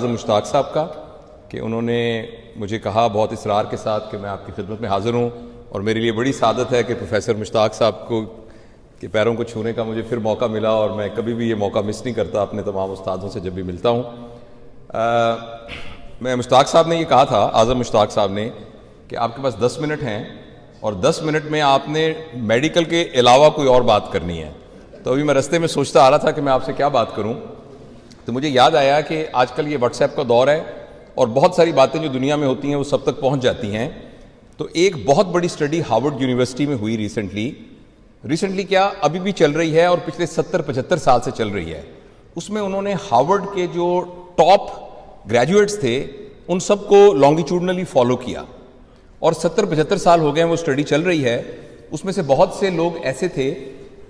اعظم مشتاق صاحب کا کہ انہوں نے مجھے کہا بہت اصرار کے ساتھ کہ میں آپ کی خدمت میں حاضر ہوں، اور میرے لیے بڑی سعادت ہے کہ پروفیسر مشتاق صاحب کو کے پیروں کو چھونے کا مجھے پھر موقع ملا، اور میں کبھی بھی یہ موقع مس نہیں کرتا اپنے تمام استادوں سے جب بھی ملتا ہوں۔ میں مشتاق صاحب نے یہ کہا تھا، اعظم مشتاق صاحب نے، کہ آپ کے پاس 10 منٹ ہیں اور 10 منٹ میں آپ نے میڈیکل کے علاوہ کوئی اور بات کرنی ہے۔ تو ابھی میں رستے میں سوچتا آ رہا تھا کہ میں آپ سے کیا بات کروں، تو مجھے یاد آیا کہ آج کل یہ واٹس ایپ کا دور ہے اور بہت ساری باتیں جو دنیا میں ہوتی ہیں وہ سب تک پہنچ جاتی ہیں۔ تو ایک بہت بڑی اسٹڈی ہارورڈ یونیورسٹی میں ہوئی ریسنٹلی کیا ابھی بھی چل رہی ہے اور پچھلے 70-75 سال سے چل رہی ہے۔ اس میں انہوں نے ہارورڈ کے جو ٹاپ گریجویٹس تھے ان سب کو لانگیٹیوڈنلی فالو کیا، اور 70-75 سال ہو گئے ہیں وہ اسٹڈی چل رہی ہے۔ اس میں سے بہت سے لوگ ایسے تھے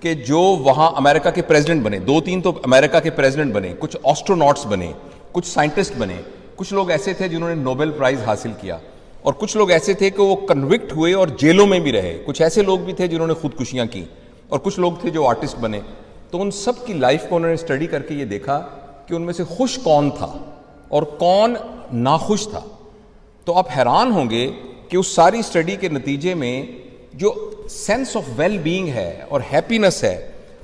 کہ جو وہاں امریکہ کے پریزیڈنٹ بنے، 2-3 تو امریکہ کے پریزیڈنٹ بنے، کچھ آسٹروناٹس بنے، کچھ سائنٹسٹ بنے، کچھ لوگ ایسے تھے جنہوں نے نوبل پرائز حاصل کیا، اور کچھ لوگ ایسے تھے کہ وہ کنوکٹ ہوئے اور جیلوں میں بھی رہے، کچھ ایسے لوگ بھی تھے جنہوں نے خودکشیاں کی، اور کچھ لوگ تھے جو آرٹسٹ بنے۔ تو ان سب کی لائف کو انہوں نے اسٹڈی کر کے یہ دیکھا کہ ان میں سے خوش کون تھا اور کون ناخوش تھا۔ تو آپ حیران ہوں گے کہ اس ساری اسٹڈی کے نتیجے میں جو سینس آف ویل بینگ ہے اور ہیپینس ہے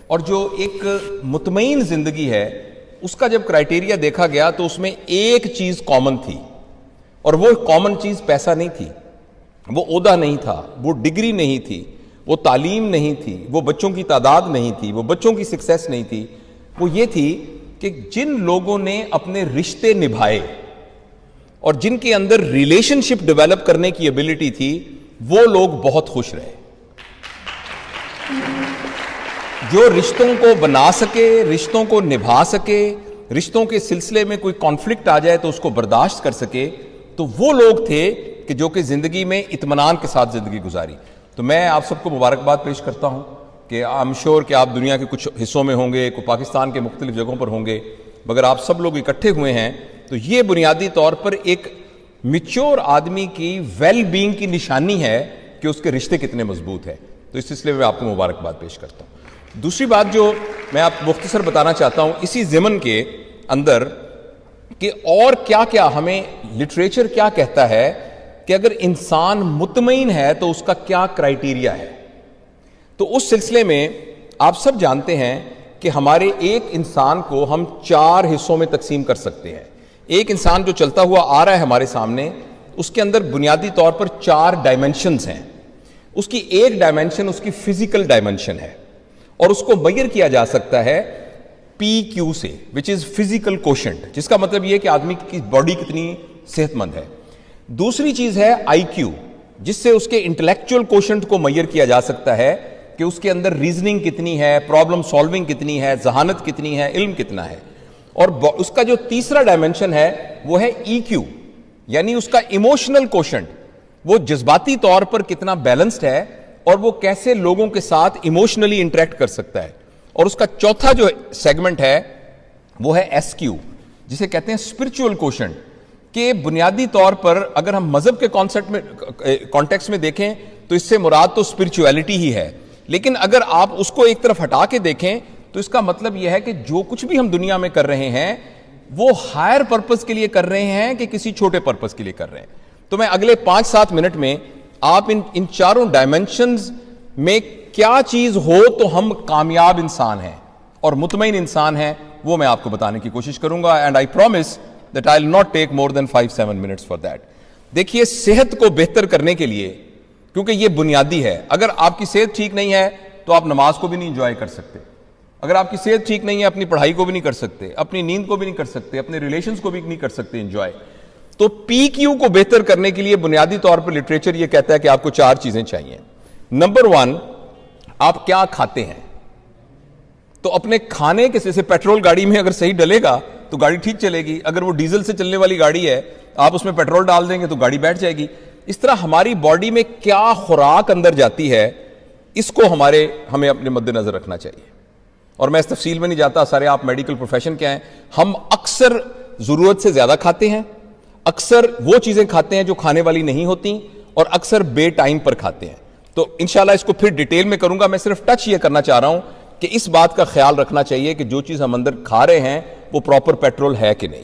اور جو ایک مطمئن زندگی ہے، اس کا جب کرائیٹیریا دیکھا گیا تو اس میں ایک چیز کامن تھی، اور وہ کامن چیز پیسہ نہیں تھی، وہ عہدہ نہیں تھا، وہ ڈگری نہیں تھی، وہ تعلیم نہیں تھی، وہ بچوں کی تعداد نہیں تھی، وہ بچوں کی سکسیس نہیں تھی، وہ یہ تھی کہ جن لوگوں نے اپنے رشتے نبھائے اور جن کے اندر ریلیشن شپ ڈیولپ کرنے کی ایبلٹی تھی، وہ لوگ بہت خوش رہے۔ جو رشتوں کو بنا سکے، رشتوں کو نبھا سکے، رشتوں کے سلسلے میں کوئی کانفلکٹ آ جائے تو اس کو برداشت کر سکے، تو وہ لوگ تھے کہ جو کہ زندگی میں اطمینان کے ساتھ زندگی گزاری۔ تو میں آپ سب کو مبارکباد پیش کرتا ہوں کہ I'm sure کہ آپ دنیا کے کچھ حصوں میں ہوں گے، کوئی پاکستان کے مختلف جگہوں پر ہوں گے، مگر آپ سب لوگ اکٹھے ہوئے ہیں تو یہ بنیادی طور پر ایک میچور آدمی کی ویل بینگ کی نشانی ہے کہ اس کے رشتے کتنے مضبوط ہیں۔ تو اس سلسلے میں آپ کو مبارکباد پیش کرتا ہوں۔ دوسری بات جو میں آپ مختصر بتانا چاہتا ہوں اسی ضمن کے اندر، کہ اور کیا کیا ہمیں لٹریچر کیا کہتا ہے کہ اگر انسان مطمئن ہے تو اس کا کیا کرائیٹیریا ہے۔ تو اس سلسلے میں آپ سب جانتے ہیں کہ ہمارے ایک انسان کو ہم 4 حصوں میں تقسیم کر سکتے ہیں۔ ایک انسان جو چلتا ہوا آ رہا ہے ہمارے سامنے، اس کے اندر بنیادی طور پر 4 ڈائمنشنز ہیں۔ اس کی ایک ڈائمنشن اس کی فزیکل ڈائمنشن ہے، اور اس کو میئر کیا جا سکتا ہے PQ سے، وچ از فزیکل کوشنٹ، جس کا مطلب یہ ہے کہ آدمی کی باڈی کتنی صحت مند ہے۔ دوسری چیز ہے IQ، جس سے اس کے انٹلیکچوئل کوشنٹ کو میئر کیا جا سکتا ہے کہ اس کے اندر ریزننگ کتنی ہے، پرابلم سالونگ کتنی ہے، ذہانت کتنی ہے، علم کتنا ہے۔ اور اس کا جو تیسرا ڈائمنشن ہے وہ ہے EQ، یعنی اس کا ایموشنل کوشنٹ، وہ جذباتی طور پر کتنا بیلنسڈ ہے اور وہ کیسے لوگوں کے ساتھ ایموشنلی انٹریکٹ کر سکتا ہے۔ اور اس کا چوتھا جو سیگمنٹ ہے وہ ہے SQ، جسے کہتے ہیں اسپرچول کوشنٹ، کہ بنیادی طور پر اگر ہم مذہب کے کانٹیکس میں دیکھیں تو اس سے مراد تو اسپرچویلٹی ہی ہے، لیکن اگر آپ اس کو ایک طرف ہٹا کے دیکھیں تو اس کا مطلب یہ ہے کہ جو کچھ بھی ہم دنیا میں کر رہے ہیں وہ ہائر پرپس کے لیے کر رہے ہیں کہ کسی چھوٹے پرپس کے لیے کر رہے ہیں۔ تو میں اگلے 5-7 منٹ میں آپ ان 4 ڈائمنشنز میں کیا چیز ہو تو ہم کامیاب انسان ہیں اور مطمئن انسان ہیں، وہ میں آپ کو بتانے کی کوشش کروں گا، and I promise that I'll not take more than 5-7 minutes for that۔ دیکھیے، صحت کو بہتر کرنے کے لیے، کیونکہ یہ بنیادی ہے، اگر آپ کی صحت ٹھیک نہیں ہے تو آپ نماز کو بھی نہیں انجوائے کر سکتے، اگر آپ کی صحت ٹھیک نہیں ہے اپنی پڑھائی کو بھی نہیں کر سکتے، اپنی نیند کو بھی نہیں کر سکتے، اپنے ریلیشنز کو بھی نہیں کر سکتے انجوائے۔ تو PQ کو بہتر کرنے کے لیے بنیادی طور پر لٹریچر یہ کہتا ہے کہ آپ کو 4 چیزیں چاہیے۔ نمبر 1، آپ کیا کھاتے ہیں۔ تو اپنے کھانے کے جیسے پیٹرول گاڑی میں اگر صحیح ڈلے گا تو گاڑی ٹھیک چلے گی، اگر وہ ڈیزل سے چلنے والی گاڑی ہے آپ اس میں پیٹرول ڈال دیں گے تو گاڑی بیٹھ جائے گی۔ اس طرح ہماری باڈی میں کیا خوراک اندر جاتی ہے اس کو ہمیں اپنے مد نظر رکھنا چاہیے۔ اور میں اس تفصیل میں نہیں جاتا، سارے آپ میڈیکل پروفیشن کے ہیں، ہم اکثر ضرورت سے زیادہ کھاتے ہیں، اکثر وہ چیزیں کھاتے ہیں جو کھانے والی نہیں ہوتی، اور اکثر بے ٹائم پر کھاتے ہیں۔ تو انشاءاللہ اس کو پھر ڈیٹیل میں کروں گا، میں صرف ٹچ یہ کرنا چاہ رہا ہوں کہ اس بات کا خیال رکھنا چاہیے کہ جو چیز ہم اندر کھا رہے ہیں وہ پراپر پیٹرول ہے کہ نہیں۔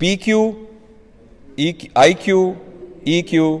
PQ, IQ, EQ